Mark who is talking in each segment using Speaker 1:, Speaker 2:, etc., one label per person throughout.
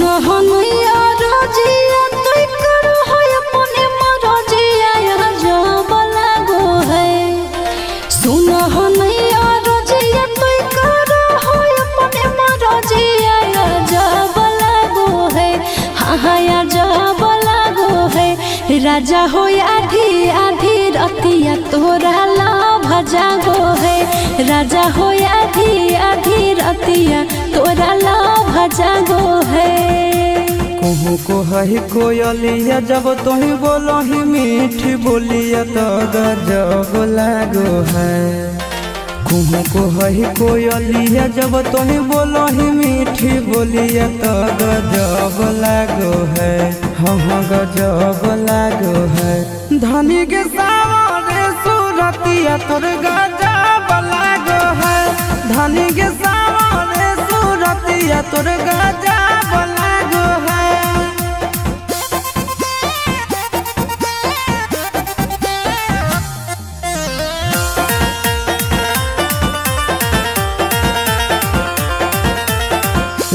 Speaker 1: सुनो हनैया रजिया तोय करो है अपने मरजिया यहाँ जब लागो है। सुनो हनैया रजिया तोय करो है अपने मरजिया यहाँ जब लागो है। हाँ हाँ यहाँ जब लागो है। राजा हो आधी आधी रतिया तोरा लाभ जागो है। राजा हो आधी आधी रतिया तोरा लाभ जागो है।
Speaker 2: कहूँ को है कोयलिया जब तुही बोलो ही मीठी बोलिया तो गजब लागो है। कहूँ को है कोयलिया जब तुही बोलो ही मीठी बोलिया तो गजब लागो है। हाँ गजब लागो है। धनी के सावरे सूरतिया तोर गजब लागो है। धनी के सावरे सूरतिया तोर गजब लागो है।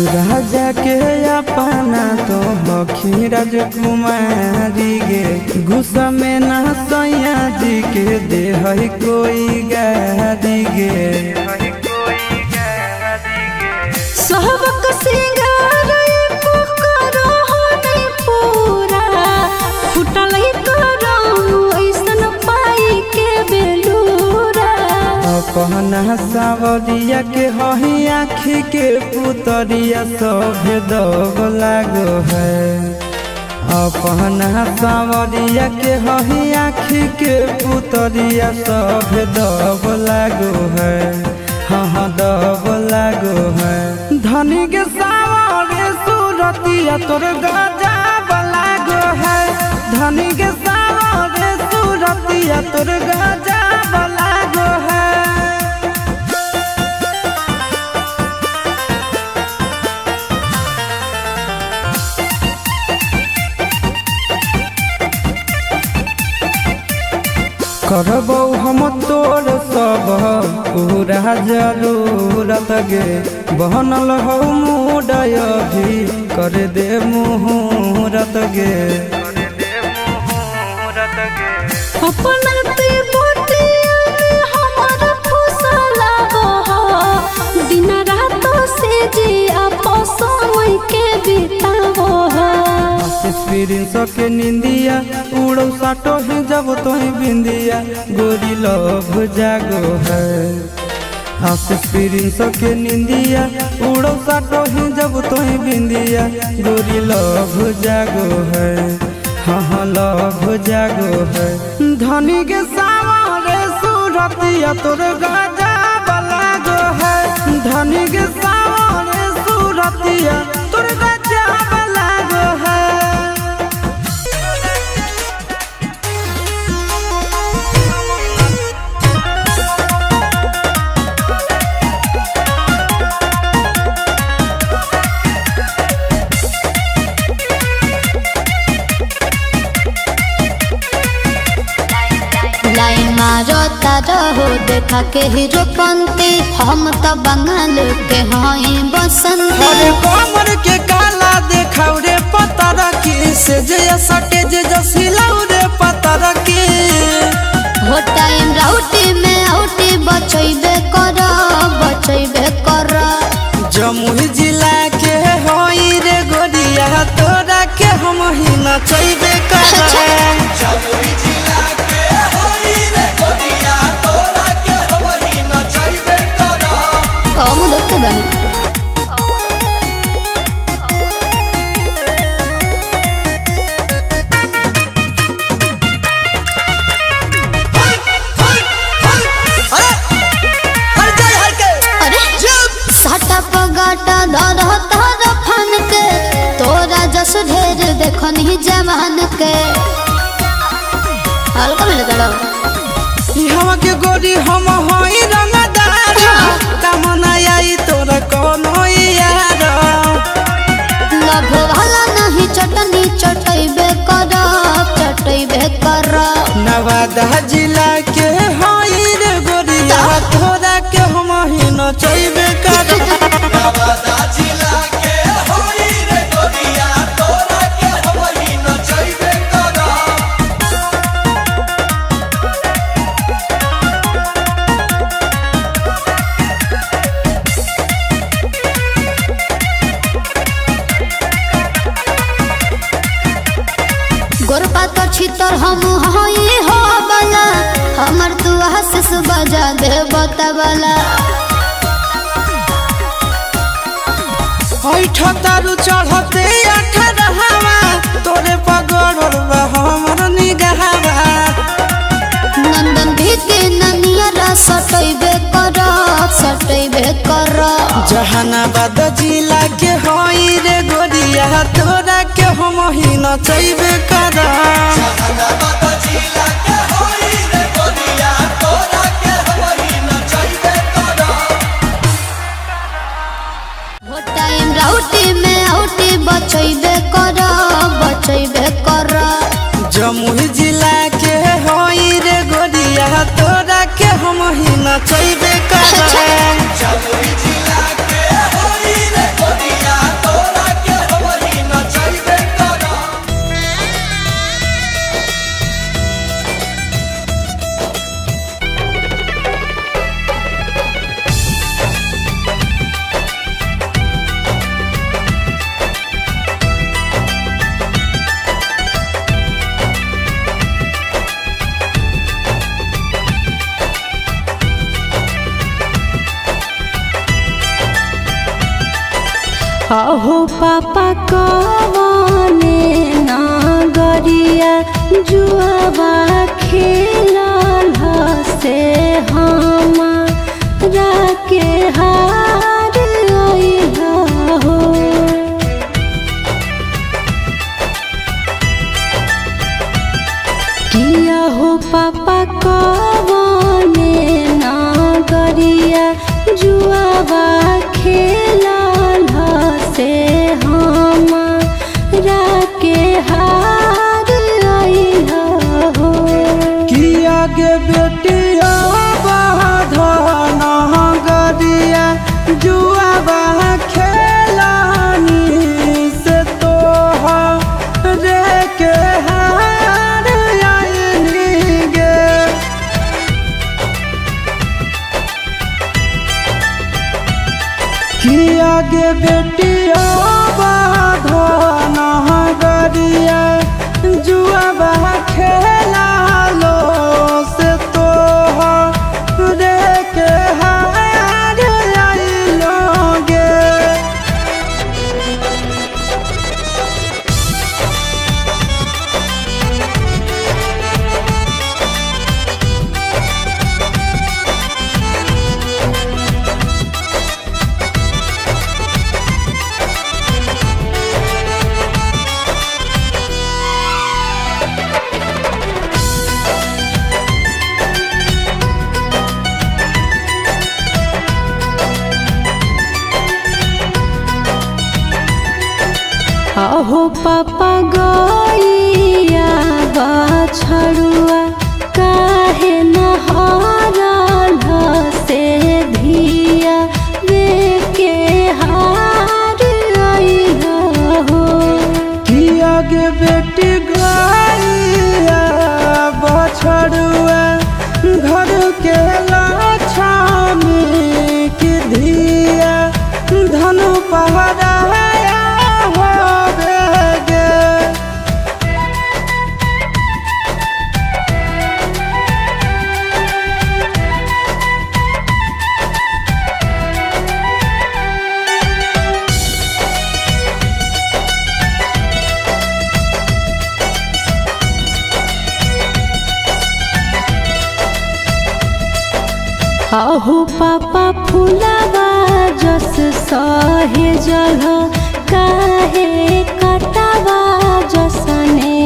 Speaker 2: राजा के अपना तो हखी राजकुमारी गे। गुस्सा में ना सैया जी के दे है कोई गारी गे।
Speaker 1: सबक सिंगार एको करो नहीं पूरा फुटल करो ऐसन पाई के बेलूरा।
Speaker 2: अपना सावरिया के हही आँखी के पुतरिया सभे दब लागो है। अपना सावरिया के हही आँखी के पुतरिया सभे दब लागो है। हाँ दब लागो है। धनी के सावरे सूरतिया तोर गजब लागो है। धनी के सावरे सूरतिया तोर गजब लागो है। करबौ हम तोर सब पूरा जरूरत गे। बहनल हो मुडय भी कर दे मुहूर्त गे।
Speaker 1: अपना ते बोटिया में हमारा फुसला बहो दिन रात से जी आपस समय के बितावो।
Speaker 2: एक्सपीरियंस के निंदिया उड़ो साटो ही जब तोही बिंदिया गोरी लभ जागो है। एक्सपीरियंस के निंदिया उड़ो साटो ही जब तोही बिंदिया गोरी लभ जागो है। हाँ लभ जागो है। धनी के सावरे सूरतिया तोर गजब लागो है। धनी के सावरे सूरतिया तोर गजब लागो है।
Speaker 3: लाइन मारो तारा हो देखा के हीरो पंती हम तो बंगाल के हई बसंती।
Speaker 2: अरे कमर के काला देखाऊ रे पता रखी से जया सटे जे जसिलाऊ रे पता रखी।
Speaker 3: हो टाइम राउटी में आउटी बचैबे कर
Speaker 2: जमुई जिला के होई रे गोरिया तोरा के हम ही नचैबे कर। जमुई जिला के होई रे गोरिया तोरा के हम ही नचैबे कर।
Speaker 3: कम देखते बनी। जस ढेर देखनी जवान के हल्का मिले तड़ो
Speaker 2: हम के गोरी हम होई रंगदार। कामना आई तोरा कोनो यार।
Speaker 3: लभ वाला नहीं चटनी चटैबे कर।
Speaker 2: नवादा जिला के होई रे गोरिया तोरा के हम ही नचैबे कर। नवादा जिला के होई रे गोरिया
Speaker 3: गोरपा तो छितर हम हई हो बला हमर तू हंस बजा दे बतावला
Speaker 2: तारू चढ़ते अठरहवा तोरे पगड़ल बा हमर निगहवा
Speaker 3: नंदन भी के ननिया सटैबे कर
Speaker 2: जहानाबाद जिला के होई रे गोरिया तोरा के हम ही नचैबे कर जहानाबाद जिला के होई रे गोरिया तोरा के हम ही नचैबे कर
Speaker 3: हो टाइम राउटी में आउटी बचैबे कर
Speaker 2: जमुई जिला के होई रे गोरिया तोरा के हम ही नचैबे कर जमुई जिला के होई रे गोरिया तोरा के हम ही नचैबे कर
Speaker 1: अहो पापा कवने नागरिया जुआबा खेलल से हमारा के हार अइला हो किया हो पापा कवने नागरिया जुआबा खेलल से हमारा के हार अइला हो
Speaker 2: किया गे बेटिया बाधन गरिया जुआबा खेलानी से तो रे के हार आइली गे किया गे बेटिया बाधन गरिया जुआबा खेला लो से तो रे के हार आइलो गे
Speaker 1: अहो पापा गइया बछड़ुआ काहे नहरल से धिया वे के हार अइला हो
Speaker 2: किया गे बेटी गइया बछड़ुआ घर के लक्ष्मी की धिया धनु पहराया होवे गे
Speaker 1: अहो पापा फुलावा जस सहे जल काहे कटावा जसने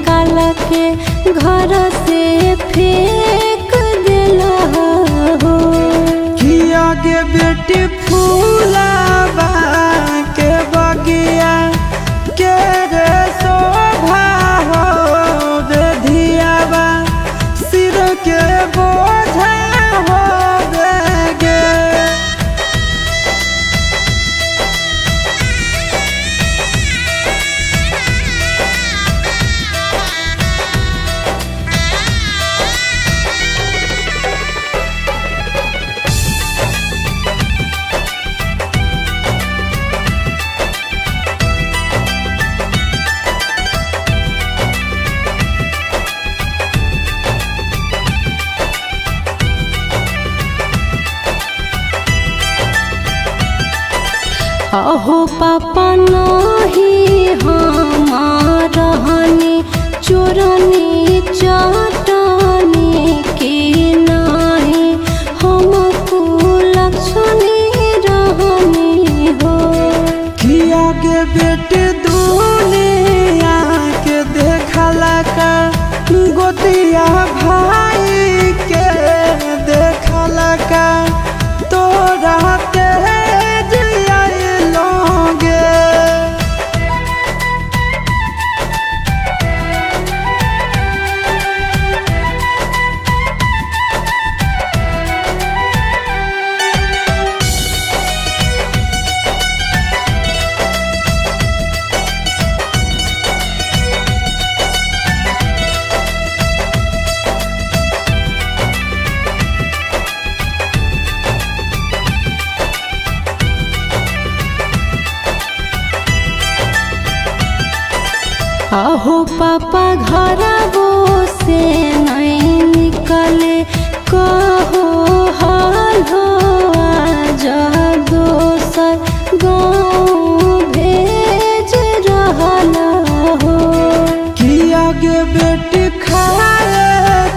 Speaker 1: काल के घर से फेंक देला हो
Speaker 2: किया गे बेटी फूलाबा के बगिया के रे शोभा हो रे धियाबा सिर के बोझा हो गे
Speaker 1: अहो पापा नहीं हमार रहनी चोरनी चाटनी की नहीं हमको लक्ष्मी रहनी हो।
Speaker 2: किया के बेटे दुनिया के देखला का गोतिया भाई के देखला का तोरा तेज आइलोगे।
Speaker 1: अहो पापा घरवो से नहीं निकले कहो हाल हो आज दोसर गाँव भेज रहल हो।
Speaker 2: किया के बेटी खाए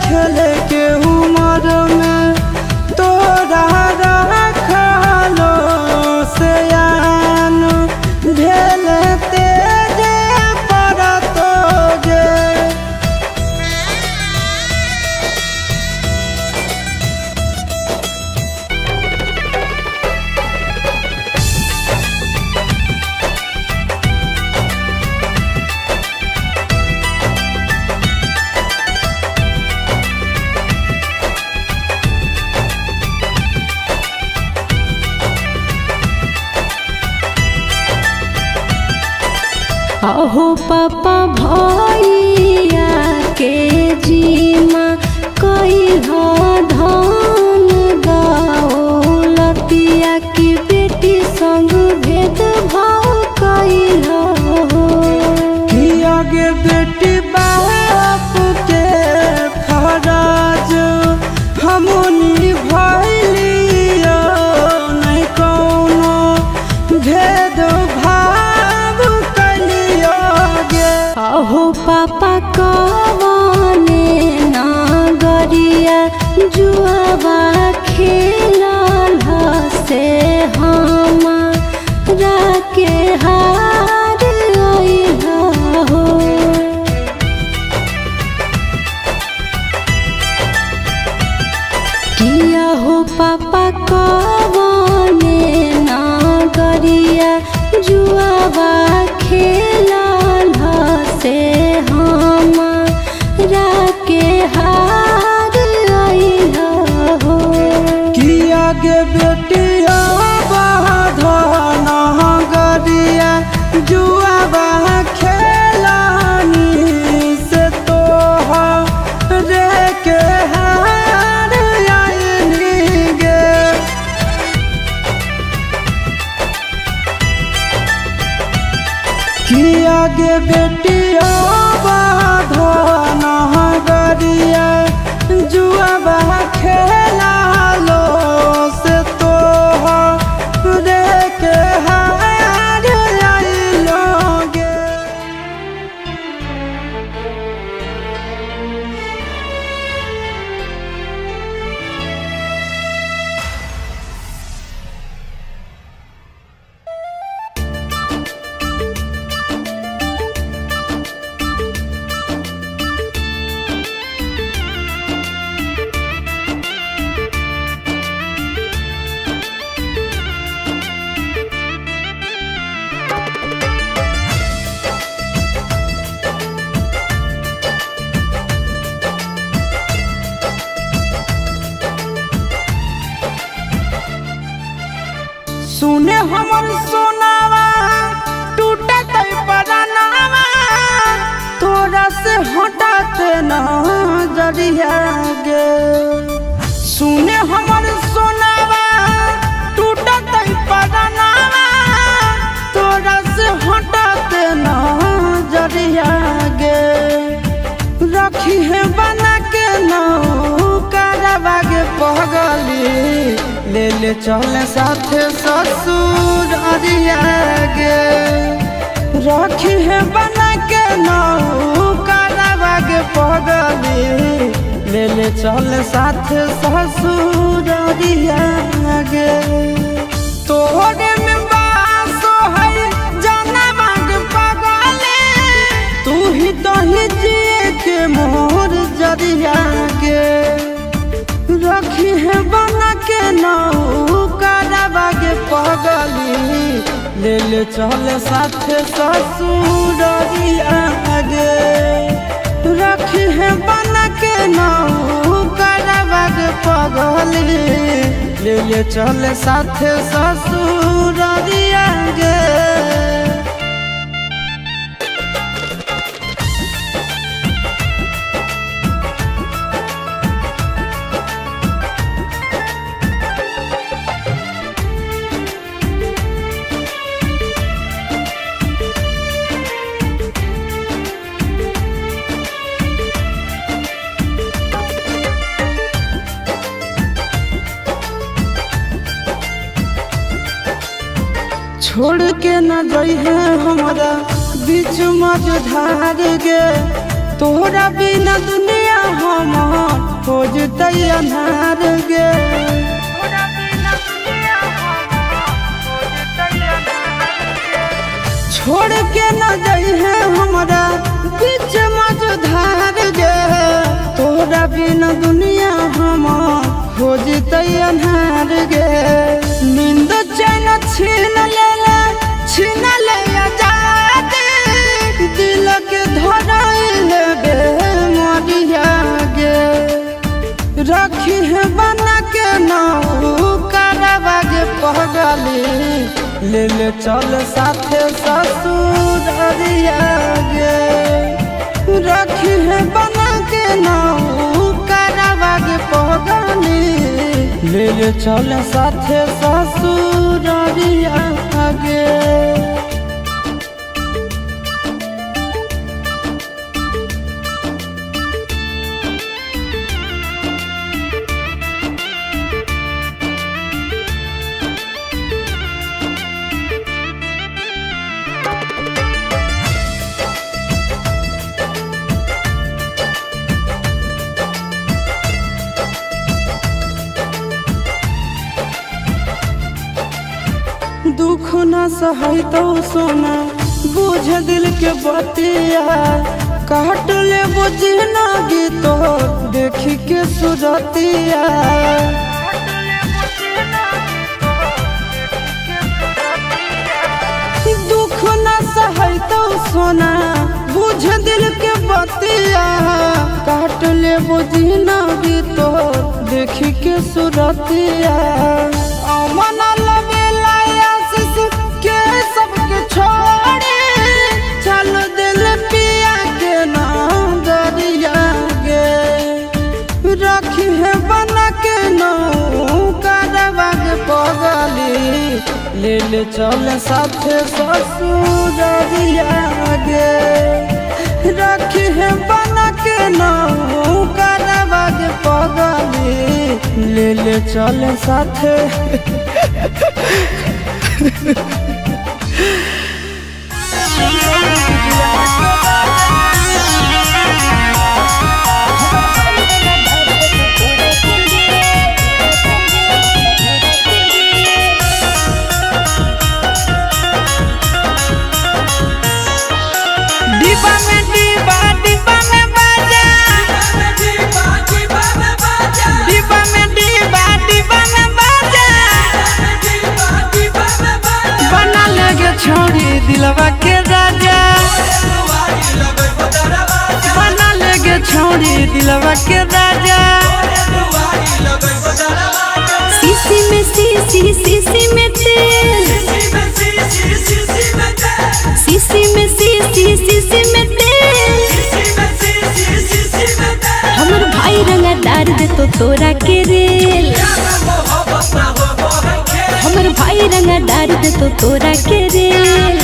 Speaker 2: खेले के उम्र में तोरा रखलो से आन ढेल तेजे परतोगे।
Speaker 1: अहो पापा भैया के जीमा कईल धन दौलतिया की बेटी संग भेदभाव कईल हो।
Speaker 2: किया के बेटी बाप के फराज हमनी भइलियो नहीं कौनो भेदभाव कलियोगे।
Speaker 1: अहो पापा कवने नागरिया जुआबा खेलल से हमारा के हार अइल हो। किया हो पापा कवने नागरिया जुआबा खेलल से हमारा के हार अइल हो।
Speaker 2: किया के बेटिया बाधन गरिया जुआबा खेलानी से तोहरे के हार आइली गे। किया के बेटिया बाधन गरिया जुआबा खेला लो से तोहरे के हार आइलोगे। सुने हमर सोनावा टूटे परानावा तोरा से हटाते न जरिया गे। सुने हमर सोनावा टूटे परानावा तोरा से हटाते न जरिया गे। रखी है बना के न करवा गे पगली ले ले चल साथ ससुर गे रखी है बना के नौकरवा गे पगली ले ले चल साथ ससुर गे तोरे में बासो है जनवा गे पगली तू ही तो ही जिए के मोर जरिया गे रखी है बना के नौकरवा गे पगली ले ले चल साथ ससुर गे रखी है बना के नौकरवा गे पगली ले ले चल साथ ससुर गे छोड़ के न जाई है हमारा बीच मझधार गे तोहरा बिना दुनिया हमार हो जतई अन्हार गे छोड़ के न जाई है हमारा बीच मझधार गे तोहरा बिना दुनिया हमार हो जतई अन्हार गे नींद चैन छीन ले आजादी दिल के धराइल गे मरिया गे रखी है बना के नौकरवा गे पगली ले ले चल साथ ससुर गे रखी है बना के नौकरवा गे पगली ले ले चल साथ ससुर गे दुख न सहै तो सोना बुझ दिल के बतिया काट ले बुझ ना गीतो देखी के सुरतिया दुख न सहै तो सोना बुझ दिल के बतिया काट ले बुझ ना गीतो देखी के सुरतिया अमन सबके छोड़े चल दिल पिया के नाम दरिया गे रखी है बना के नौकरवा गे पगली ले ले चल साथ ससुर गे रखी है बना के नौकरवा गे पगली ले ले चल साथ छोड़ी दिलवा के राजा बना लेगे छोड़ी दिलवा के राजा
Speaker 1: सीसी में सीसी में तेल सीसी में सीसी में तेल हमर भाई रंगा डार दे तो तोरा के रेल हमर भाई रंगा डार दे तो तोरा के रेल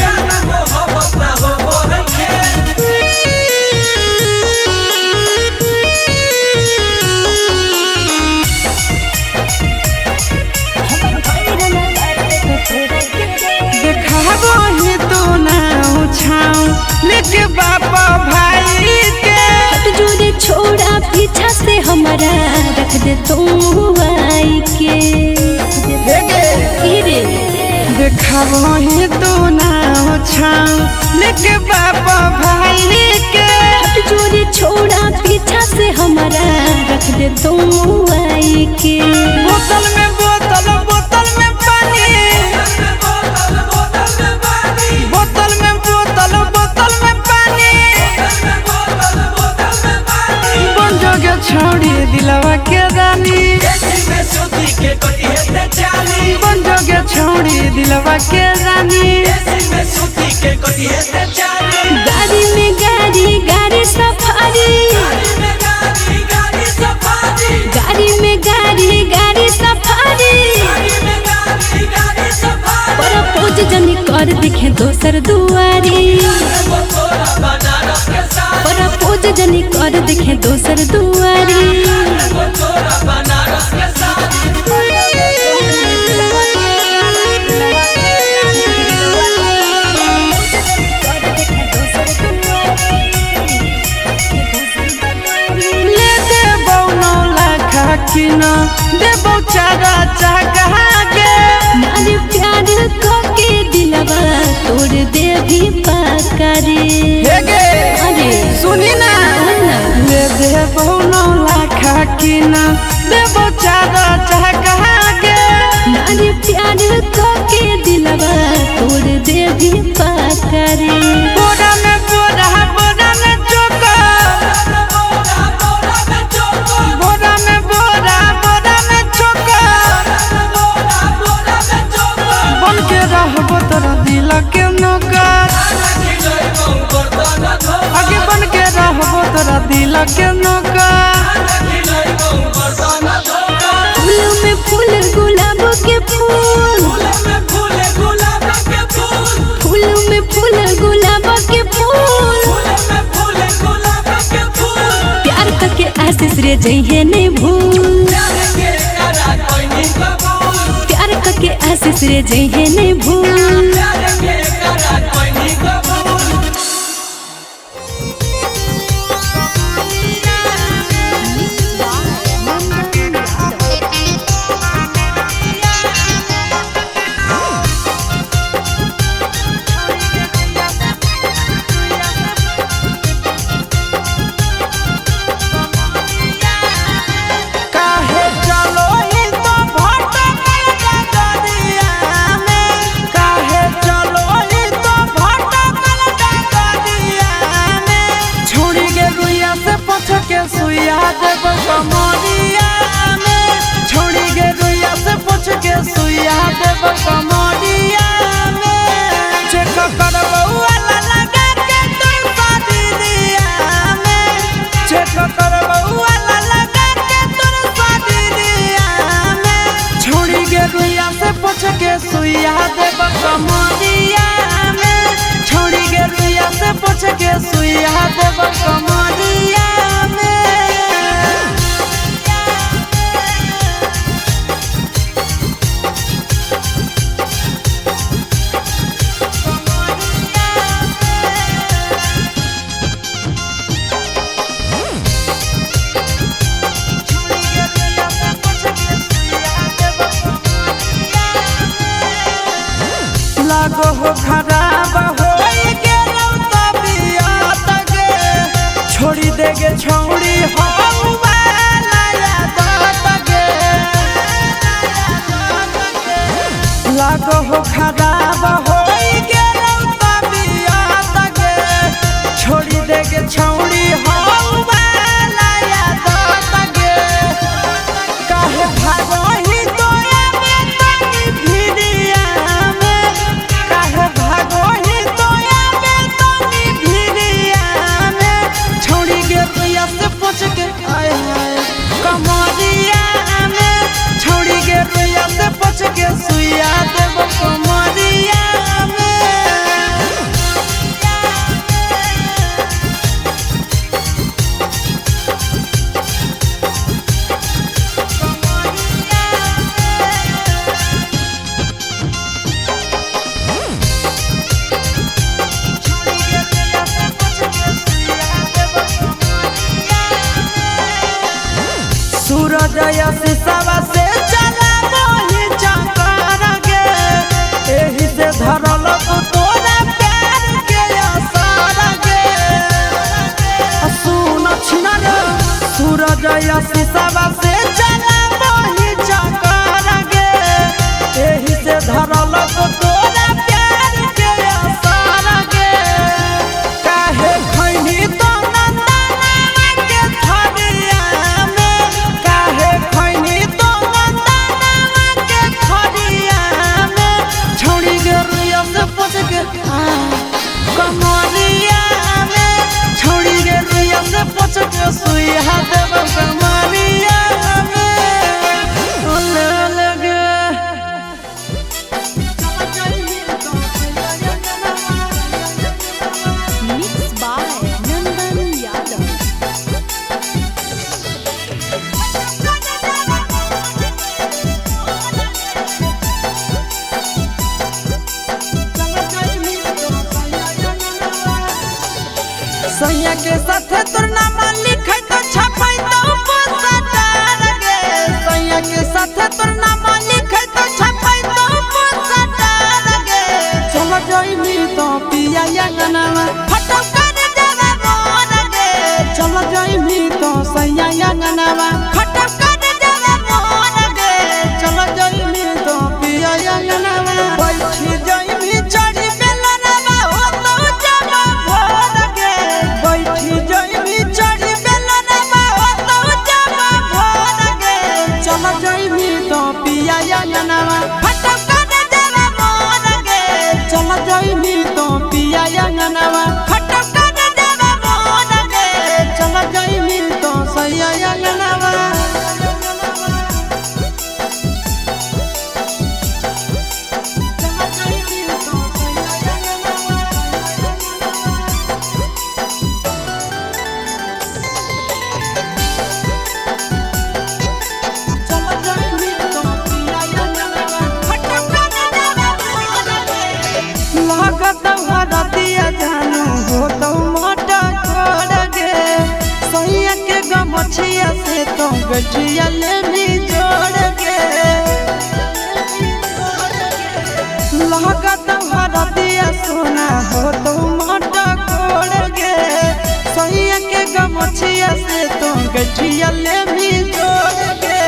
Speaker 2: लेके बाबा भाई के
Speaker 1: हट जोरे छोड़ा पीछा से हमारा रख दे तुम आई के रे
Speaker 2: देखा वही तू ना छाऊ लेके बाबा भाई के
Speaker 1: हट जोरे छोड़ा पीछा से हमारा रख दे तुम आई के
Speaker 2: बोतल में बोतल बोतल में पानी बोतल में बोतल बोतल में पानी बन जोगे छोड़ी दिलवा के रानी बन जोगे छोड़ी दिलवा के रानी
Speaker 1: गाड़ी में गाड़ी सफारी गाड़ी में गाड़ी सफारी पर पोज जनी कर दिखे दोसर दुआरी पर पोज जनी कर दिखे दोसर दुआरी
Speaker 2: किना देबो चारा चाहा के
Speaker 1: नारे प्यार को के दिलवा तोड़ दे भी पाकारी
Speaker 2: अरे सुनी ना ले देबो 9 लाख किना देबो चारा चाहा के
Speaker 1: नारे प्यार को के दिलवा तोड़ दे भी पाकारी
Speaker 2: बोरा में बोरा बोरा में चोका बोरा में बोरा बोरा में चोका बन के रहबो तोरा दिल के नौकर आगे बन के रहबो तोरा दिल के नौकर
Speaker 1: फूल में फूल गुलाब के फूल फूल में फूल गुलाब के फूल प्यार करके आशीष रे जइहे नहीं भूल प्यार करके आशीष रे जइहे नहीं भूल सुइया देव कमरिया में छोड़ी गे रुइया से पूछ के सुइया देव कमरिया में चेक करबो वाला लगा के तुम शादीरिया में चेक करबो वाला लगा के तुम शादीरिया में छोड़ी गे रुइया से पूछ के सुइया देव कमरिया में छोड़ी गे रुइया से पूछ के सुइया देव कमरिया लागो हो खराब हो गेलौ तबियत गे छोड़ी देगे छौड़ी हम वाला यादत गे लागो हो खराब हो गेलौ तबियत गे छोड़ी देगे छौड़ी हम वाला यादत गे काहे भागोही तोरा में तनी भिड़िया कमरिया में छोड़ी गे रुइया से पूछ के सुइया देव कमरिया में
Speaker 2: जया शीशवा से चला मोही चकर गे एही से धरल तोरा प्यार के असर गे सुन छिना रे सूरज जया शीशवा से चला मोही चकर गे एही से धरल तोरा प्यार के असर गे काहे खैनी तो नंदनवा के थरिया में काहे खैनी तो नंदनवा के थरिया में छोड़ी गे रुइया से पूछ के कमरिया में छोड़ी गे रुइया से पूछ के सुइया देव कमरिया में ले लगे
Speaker 1: Mixed by Nandan Yadav.
Speaker 2: सैया के साथ तोर नाम लिखै तो छपै तो पोस्टर गे सैया के साथ तोर नाम लिखै तो छपै तो पोस्टर गे चल जइमी तो पिया अंगनावा फटो कर देवे मोर गे चल जइमी तो सैया अंगनावा फटो कर देवे मोर गे चल जइमी तो पिया अंगनावा बैठी जइमी चढ़ी बेलनवा हो तो जमा भोर गे बैठी जइमी चढ़ी बेलनवा हो तो जमा भोर गे चल जइमी तो पिया अंगनावा फटो कर देवे मोर गे चल जइमी तो पिया अंगनावा फटो कर देवे मोर गे चल जइमी तो सैया अंगनावा लागत हरदिया जानू हो तो मोटा कर गे सैया के गमछिया से तो गठिया ले भी जोड़ गे लागत हरदिया सोना हो तो मोटा कर गे सैया के गमछिया से तो गठिया ले भी जोड़ गे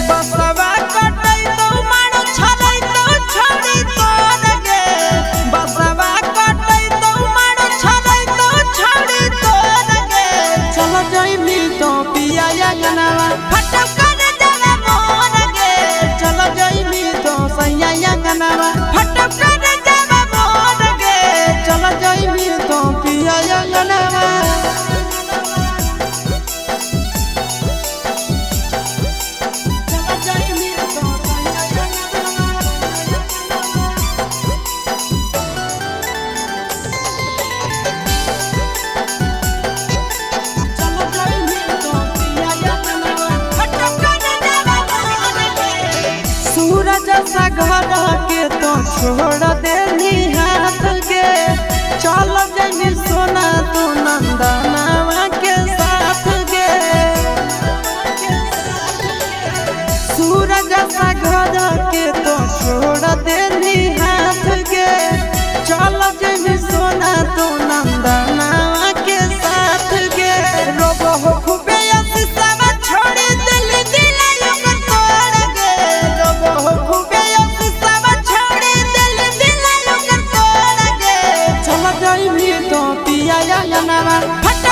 Speaker 2: बसवा कटै तो मारो छलै तो छोड़ी तोड़ गे बसवा कटै तो मारो छलै तो छोड़ी तोड़ गे चल जइमी तो पिया अंगनावा फटो कर देवे मोर गे चल जइमी तो सैया अंगनावा फटो कर देवे मोर गे चल जइमी तो पिया अंगनावा सूरज सा घर के तो छोड़ देनी हाथ के चल जइमी सोना तो नंदनवा के साथ गे सूरज सा घर के तो छोड़ देनी हाथ के चल जइमी सोना तो नंदनवा के साथ गे रोबो हो खूबे शीशवा छोड़ी दिल दिलायो कर तोड़ गे रोबो हो खूबे शीशवा छोड़ी दिल दिलायो कर तोड़ गे चल जइमी तो पिया अंगनावा फट